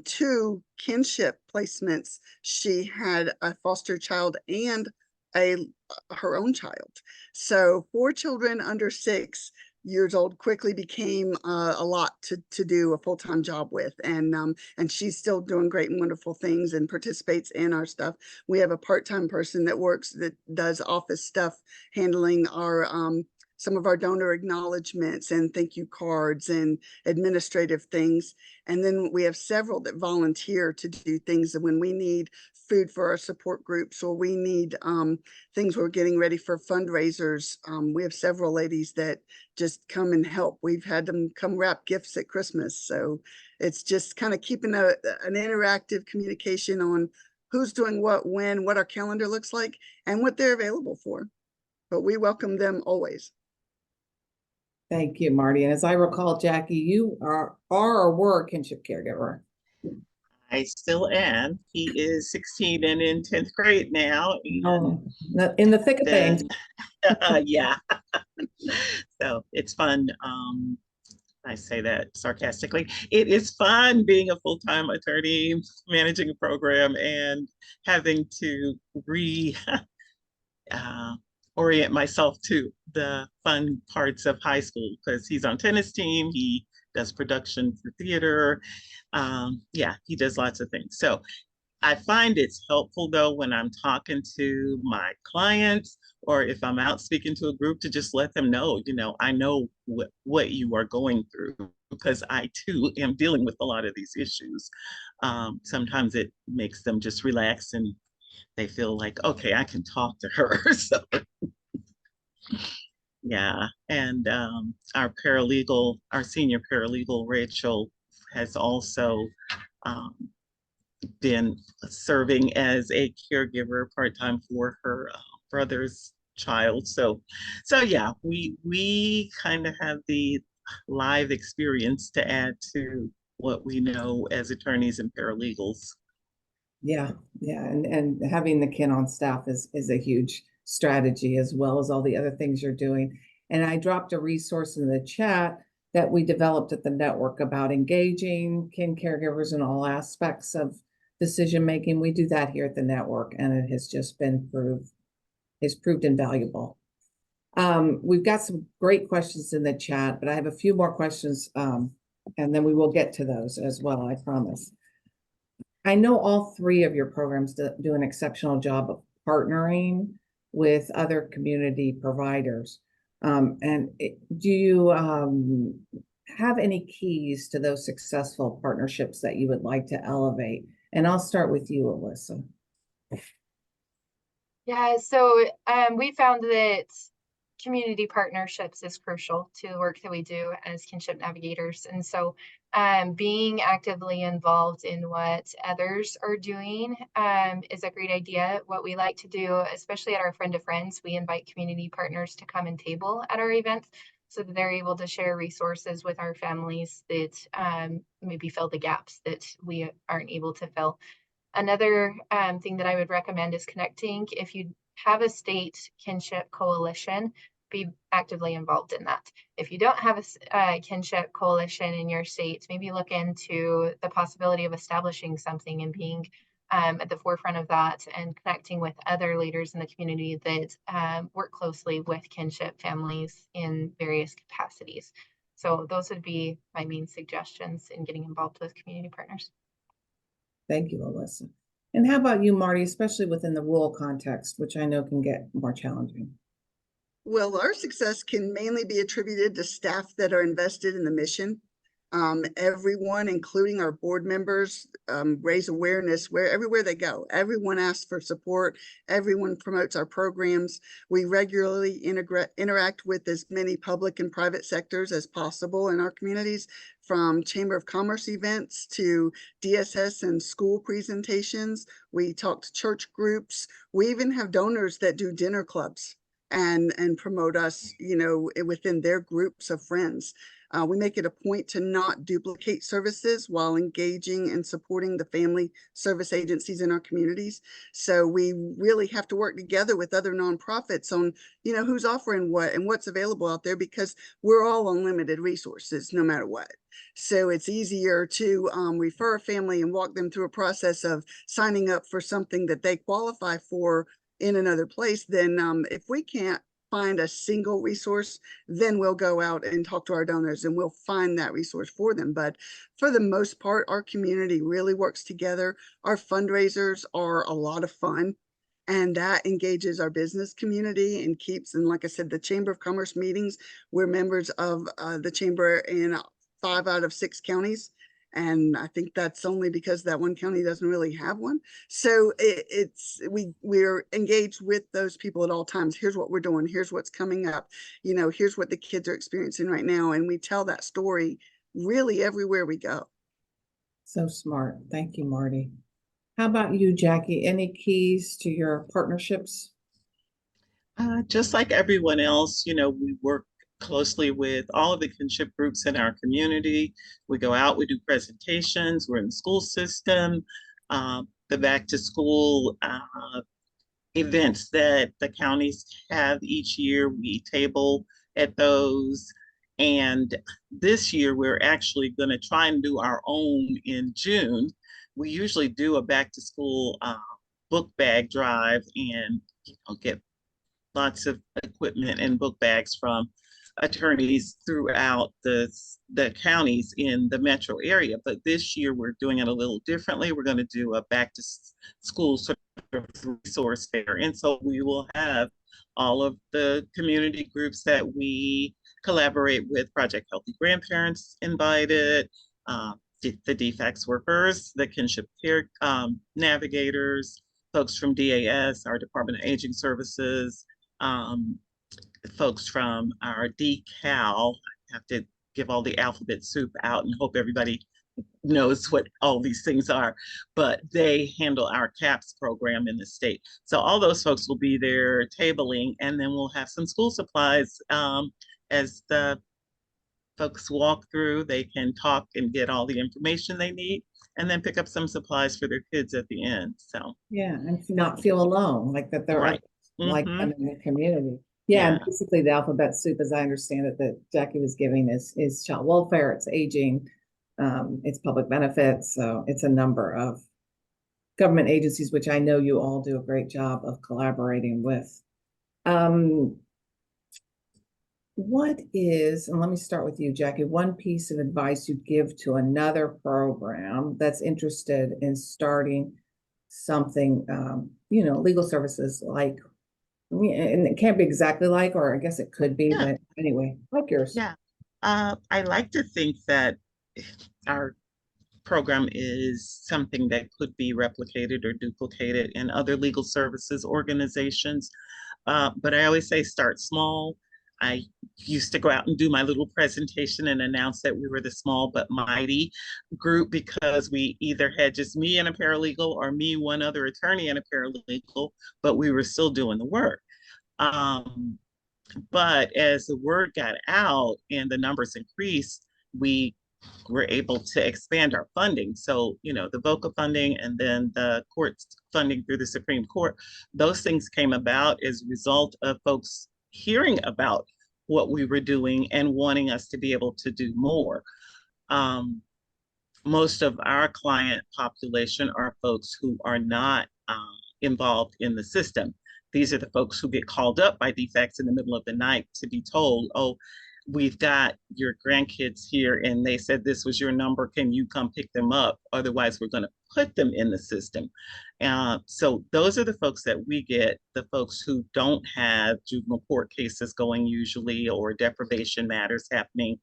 2 kinship placements, she had a foster child and her own child. So 4 children under 6 years old quickly became a lot to do a full-time job with, and she's still doing great and wonderful things and participates in our stuff. We have a part-time person that does office stuff, handling our some of our donor acknowledgements and thank you cards and administrative things. And then we have several that volunteer to do things when we need food for our support groups, or we need things we're getting ready for fundraisers. We have several ladies that just come and help. We've had them come wrap gifts at Christmas. So it's just kind of keeping an interactive communication on who's doing what, when, what our calendar looks like, and what they're available for. But we welcome them always. Thank you, Marty. And as I recall, Jackie, you are or were a kinship caregiver. I still am. He is 16 and in 10th grade now. Oh, in the thick of things. Yeah. So it's fun. I say that sarcastically. It is fun being a full-time attorney, managing a program, and having to orient myself to the fun parts of high school, because he's on tennis team, he does production for theater. Yeah, he does lots of things. So I find it's helpful though when I'm talking to my clients, or if I'm out speaking to a group, to just let them know, I know what you are going through, because I too am dealing with a lot of these issues. Sometimes it makes them just relax and they feel like, okay, I can talk to her. So yeah, and our senior paralegal, Rachel, has also been serving as a caregiver part-time for her brother's child. So yeah, we kind of have the live experience to add to what we know as attorneys and paralegals. Yeah, and having the kin on staff is a huge strategy, as well as all the other things you're doing. And I dropped a resource in the chat that we developed at the network about engaging kin caregivers in all aspects of decision making. We do that here at the network, and it has just been proved invaluable. We've got some great questions in the chat, but I have a few more questions, and then we will get to those as well, I promise. I know all 3 of your programs do an exceptional job of partnering with other community providers. Do you have any keys to those successful partnerships that you would like to elevate? And I'll start with you, Alyssa. Yeah, so we found that community partnerships is crucial to the work that we do as kinship navigators. And so being actively involved in what others are doing is a great idea. What we like to do, especially at our Friend of Friends, we invite community partners to come and table at our events so that they're able to share resources with our families that maybe fill the gaps that we aren't able to fill. Another thing that I would recommend is connecting. If you have a state kinship coalition, be actively involved in that. If you don't have a kinship coalition in your state, maybe look into the possibility of establishing something and being at the forefront of that, and connecting with other leaders in the community that work closely with kinship families in various capacities. So those would be my main suggestions in getting involved with community partners. Thank you, Alyssa. And how about you, Marty, especially within the rural context, which I know can get more challenging? Well, our success can mainly be attributed to staff that are invested in the mission. Everyone, including our board members, raise awareness everywhere they go. Everyone asks for support. Everyone promotes our programs. We regularly interact with as many public and private sectors as possible in our communities, from Chamber of Commerce events to DSS and school presentations. We talk to church groups. We even have donors that do dinner clubs and promote us, you know, within their groups of friends. We make it a point to not duplicate services while engaging and supporting the family service agencies in our communities. So we really have to work together with other nonprofits on, you know, who's offering what and what's available out there, because we're all on limited resources no matter what. So it's easier to refer a family and walk them through a process of signing up for something that they qualify for in another place than if we can't find a single resource, then we'll go out and talk to our donors and we'll find that resource for them. But for the most part, our community really works together. Our fundraisers are a lot of fun, and that engages our business community and keeps, and like I said, the Chamber of Commerce meetings, we're members of the Chamber in 5 out of 6 counties. And I think that's only because that one county doesn't really have one. So we're engaged with those people at all times. Here's what we're doing. Here's what's coming up. You know, here's what the kids are experiencing right now. And we tell that story really everywhere we go. So smart. Thank you, Marty. How about you, Jackie? Any keys to your partnerships? Just like everyone else, you know, we work closely with all of the kinship groups in our community. We go out, we do presentations, we're in the school system, the back to school events that the counties have each year, we table at those. And this year, we're actually going to try and do our own in June. We usually do a back to school book bag drive and, you know, get lots of equipment and book bags from attorneys throughout the counties in the metro area. But this year we're doing it a little differently. We're going to do a back to school sort of resource fair. And so we will have all of the community groups that we collaborate with, Project Healthy Grandparents invited, the DFACS workers, the kinship care navigators, folks from DAS, our Department of Aging Services, folks from our DCAL. I have to give all the alphabet soup out and hope everybody knows what all these things are, but they handle our CAPS program in the state. So all those folks will be there tabling, and then we'll have some school supplies as the folks walk through. They can talk and get all the information they need, and then pick up some supplies for their kids at the end. So yeah, and not feel alone, like that they're right. Like them in the community. Yeah, and basically the alphabet soup, as I understand it, that Jackie was giving is child welfare, it's aging, it's public benefits. So it's a number of government agencies, which I know you all do a great job of collaborating with. What is, and let me start with you, Jackie, one piece of advice you'd give to another program that's interested in starting something, you know, legal services like, and it can't be exactly like, or I guess it could be, but anyway, like yours. Yeah. I like to think that our program is something that could be replicated or duplicated in other legal services organizations. But I always say start small. I used to go out and do my little presentation and announce that we were the small but mighty group, because we either had just me and a paralegal or me, one other attorney and a paralegal, but we were still doing the work. But as the word got out and the numbers increased, we were able to expand our funding. So, you know, the VOCA funding and then the court funding through the Supreme Court, those things came about as a result of folks hearing about what we were doing and wanting us to be able to do more. Most of our client population are folks who are not involved in the system. These are the folks who get called up by DFACS in the middle of the night to be told, oh, we've got your grandkids here and they said this was your number, can you come pick them up? Otherwise, we're going to put them in the system. So those are the folks that we get, the folks who don't have juvenile court cases going usually, or deprivation matters happening.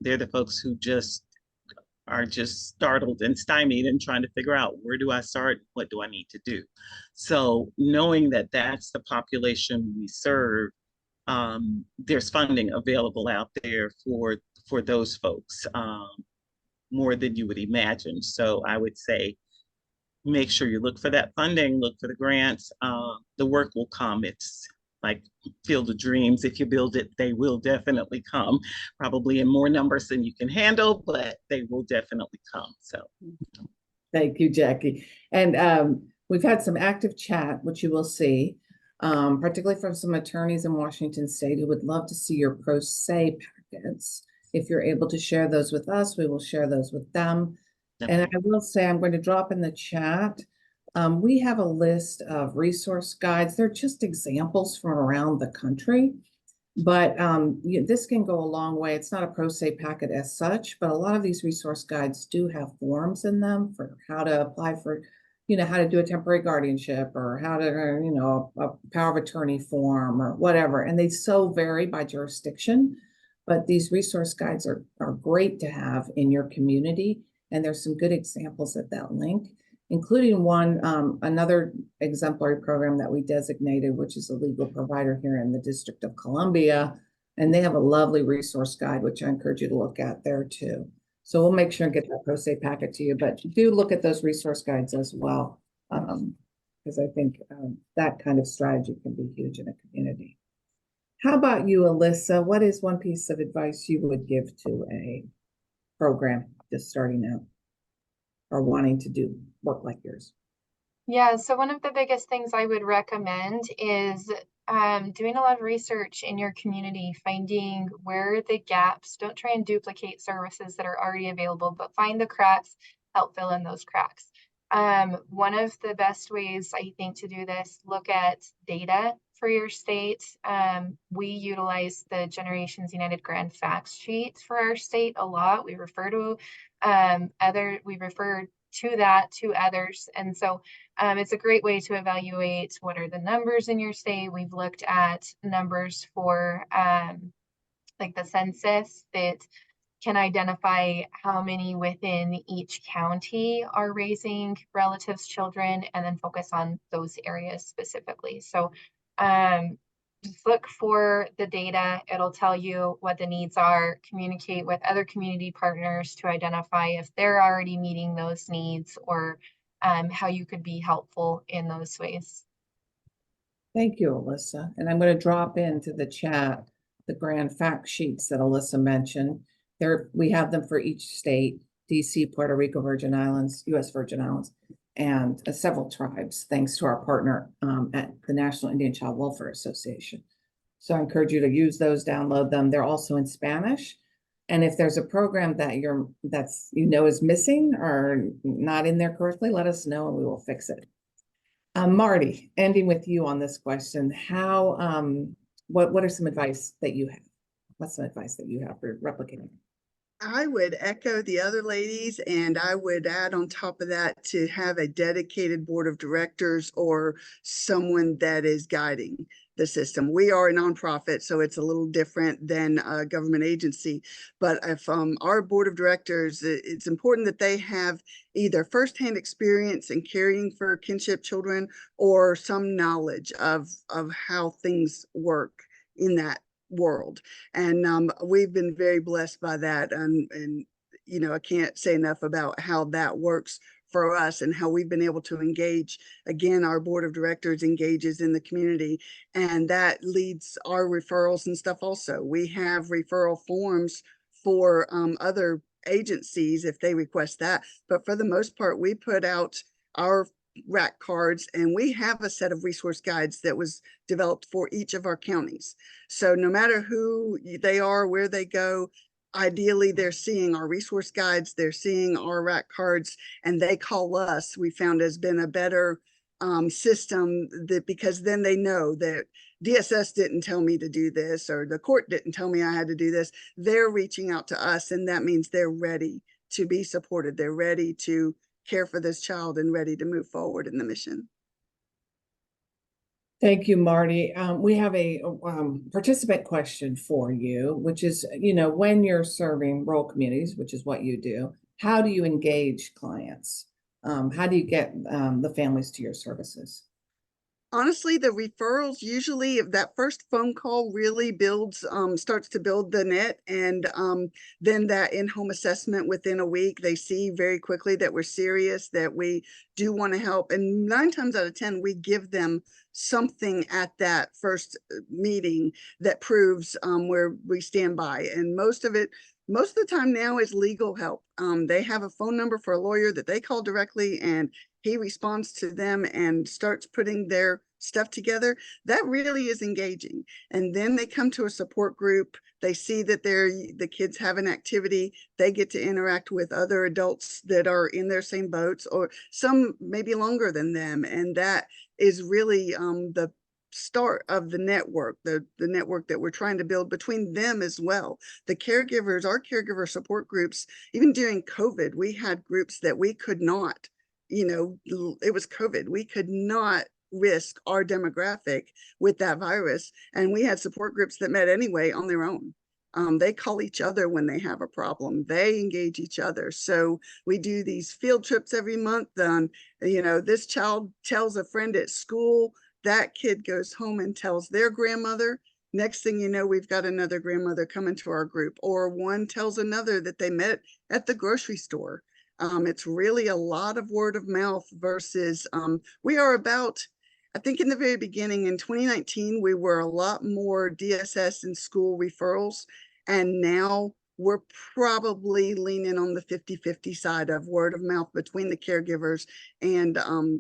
They're the folks who just are just startled and stymied and trying to figure out, where do I start? What do I need to do? So knowing that that's the population we serve, there's funding available out there for those folks, more than you would imagine. So I would say, make sure you look for that funding, look for the grants. The work will come. It's like Field of Dreams. If you build it, they will definitely come, probably in more numbers than you can handle, but they will definitely come. So Thank you, Jackie. And we've had some active chat, which you will see, particularly from some attorneys in Washington State who would love to see your pro se packets. If you're able to share those with us, we will share those with them. And I will say, I'm going to drop in the chat. We have a list of resource guides. They're just examples from around the country, but this can go a long way. It's not a pro se packet as such, but a lot of these resource guides do have forms in them for how to apply for, how to do a temporary guardianship, or how to, a power of attorney form or whatever. And they so vary by jurisdiction, but these resource guides are great to have in your community. And there's some good examples at that link, including one, another exemplary program that we designated, which is a legal provider here in the District of Columbia. And they have a lovely resource guide, which I encourage you to look at there too. So we'll make sure and get that pro se packet to you, but do look at those resource guides as well, because I think that kind of strategy can be huge in a community. How about you, Alyssa? What is one piece of advice you would give to a program just starting out or wanting to do work like yours? Yeah, so one of the biggest things I would recommend is doing a lot of research in your community, finding where are the gaps. Don't try and duplicate services that are already available, but find the cracks, help fill in those cracks. One of the best ways I think to do this, look at data for your state. We utilize the Generations United Grand Facts Sheet for our state a lot. We refer to that to others. And so it's a great way to evaluate what are the numbers in your state. We've looked at numbers for like the census that can identify how many within each county are raising relatives' children, and then focus on those areas specifically. So just look for the data. It'll tell you what the needs are. Communicate with other community partners to identify if they're already meeting those needs, or how you could be helpful in those ways. Thank you, Alyssa. And I'm going to drop into the chat the grand fact sheets that Alyssa mentioned. We have them for each state: DC, Puerto Rico, Virgin Islands, U.S. Virgin Islands, and several tribes, thanks to our partner at the National Indian Child Welfare Association. So I encourage you to use those, download them. They're also in Spanish. And if there's a program that is missing or not in there correctly, let us know and we will fix it. Marty, ending with you on this question, what are some advice that you have? What's some advice that you have for replicating? I would echo the other ladies, and I would add on top of that to have a dedicated board of directors or someone that is guiding the system. We are a nonprofit, so it's a little different than a government agency. But if our board of directors, it's important that they have either firsthand experience in caring for kinship children or some knowledge of how things work in that world. And we've been very blessed by that. And I can't say enough about how that works for us and how we've been able to engage. Again, our board of directors engages in the community, and that leads our referrals and stuff also. We have referral forms for other agencies if they request that. But for the most part, we put out our rack cards, and we have a set of resource guides that was developed for each of our counties. So no matter who they are, where they go, ideally they're seeing our resource guides, they're seeing our rack cards, and they call us. We found has been a better system, that because then they know that DSS didn't tell me to do this, or the court didn't tell me I had to do this. They're reaching out to us, and that means they're ready to be supported. They're ready to care for this child and ready to move forward in the mission. Thank you, Marty. We have a participant question for you, which is, when you're serving rural communities, which is what you do, how do you engage clients? How do you get the families to your services? Honestly, the referrals, usually if that first phone call really builds, starts to build the net, and then that in-home assessment within a week, they see very quickly that we're serious, that we do want to help. And 9 times out of 10, we give them something at that first meeting that proves where we stand by. And most of the time now is legal help. They have a phone number for a lawyer that they call directly, and he responds to them and starts putting their stuff together. That really is engaging. And then they come to a support group. They see that the kids have an activity. They get to interact with other adults that are in their same boats, or some maybe longer than them. And that is really the start of the network, the network that we're trying to build between them as well. The caregivers, our caregiver support groups, even during COVID, we had groups that we could not, it was COVID. We could not risk our demographic with that virus. And we had support groups that met anyway on their own. They call each other when they have a problem. They engage each other. So we do these field trips every month. This child tells a friend at school, that kid goes home and tells their grandmother. Next thing you know, we've got another grandmother coming to our group, or one tells another that they met at the grocery store. It's really a lot of word of mouth versus we are about, I think in the very beginning in 2019, we were a lot more DSS and school referrals. And now we're probably leaning on the 50-50 side of word of mouth between the caregivers and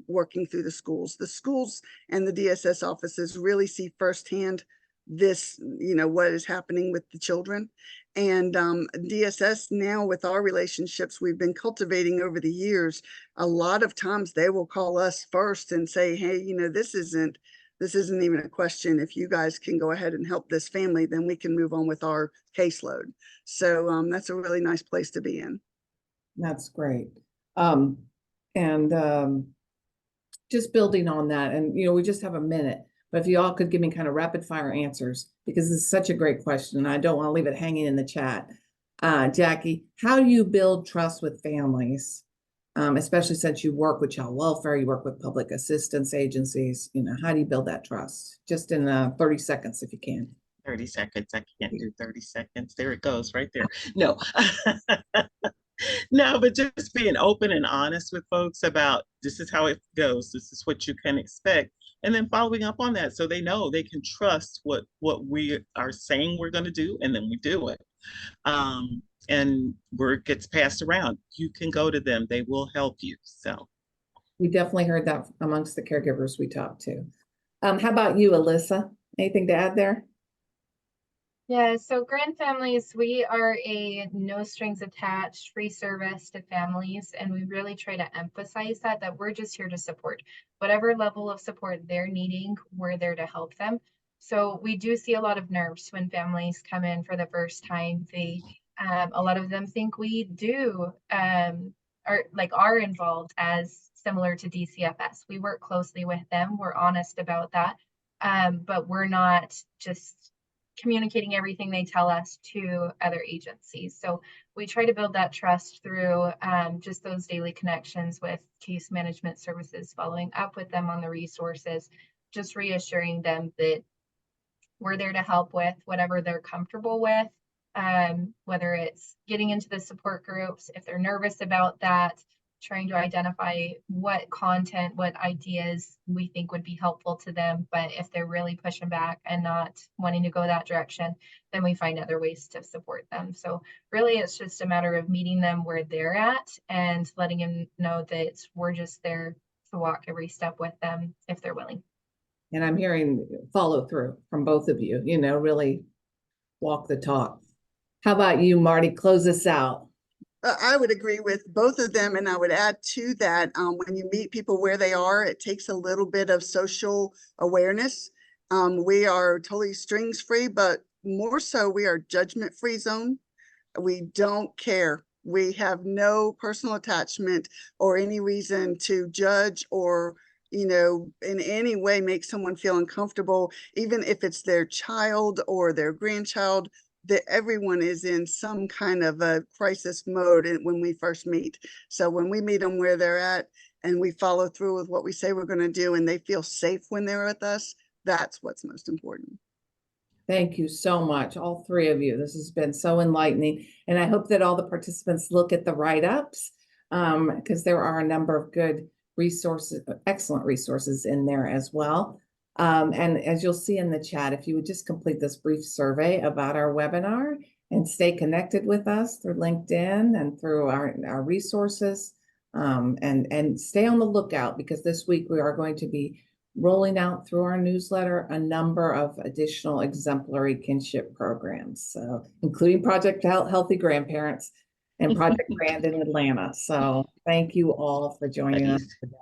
working through the schools. The schools and the DSS offices really see firsthand this, what is happening with the children. And DSS now, with our relationships we've been cultivating over the years, a lot of times they will call us first and say, hey, this isn't even a question. If you guys can go ahead and help this family, then we can move on with our caseload. So that's a really nice place to be in. That's great. Just building on that, and we just have a minute, but if you all could give me kind of rapid fire answers, because this is such a great question and I don't want to leave it hanging in the chat. Jackie, how do you build trust with families? Especially since you work with child welfare, you work with public assistance agencies, how do you build that trust? Just in 30 seconds, if you can. 30 seconds. I can't do 30 seconds. There it goes right there. No, no, but just being open and honest with folks about this is how it goes. This is what you can expect. And then following up on that so they know they can trust what we are saying we're going to do, and then we do it. And word gets passed around. You can go to them. They will help you. So we definitely heard that amongst the caregivers we talked to. How about you, Alyssa? Anything to add there? Yeah, so Grandfamilies, we are a no strings attached free service to families, and we really try to emphasize that we're just here to support. Whatever level of support they're needing, we're there to help them. So we do see a lot of nerves when families come in for the first time. A lot of them think we are involved as similar to DCFS. We work closely with them. We're honest about that, but we're not just communicating everything they tell us to other agencies. So we try to build that trust through just those daily connections with case management services, following up with them on the resources, just reassuring them that we're there to help with whatever they're comfortable with, whether it's getting into the support groups, if they're nervous about that, trying to identify what content, what ideas we think would be helpful to them. But if they're really pushing back and not wanting to go that direction, then we find other ways to support them. So really, it's just a matter of meeting them where they're at and letting them know that we're just there to walk every step with them if they're willing. And I'm hearing follow through from both of you, really walk the talk. How about you, Marty? Close us out. I would agree with both of them. And I would add to that, when you meet people where they are, it takes a little bit of social awareness. We are totally strings free, but more so we are judgment free zone. We don't care. We have no personal attachment or any reason to judge or, in any way make someone feel uncomfortable, even if it's their child or their grandchild. that everyone is in some kind of a crisis mode when we first meet. So when we meet them where they're at and we follow through with what we say we're going to do and they feel safe when they're with us, that's what's most important. Thank you so much, all three of you. This has been so enlightening. And I hope that all the participants look at the write-ups because there are a number of good resources, excellent resources in there as well. And as you'll see in the chat, if you would just complete this brief survey about our webinar and stay connected with us through LinkedIn and through our resources, and stay on the lookout because this week we are going to be rolling out through our newsletter a number of additional exemplary kinship programs, so including Project Healthy Grandparents and Project Grand in Atlanta. So thank you all for joining us today.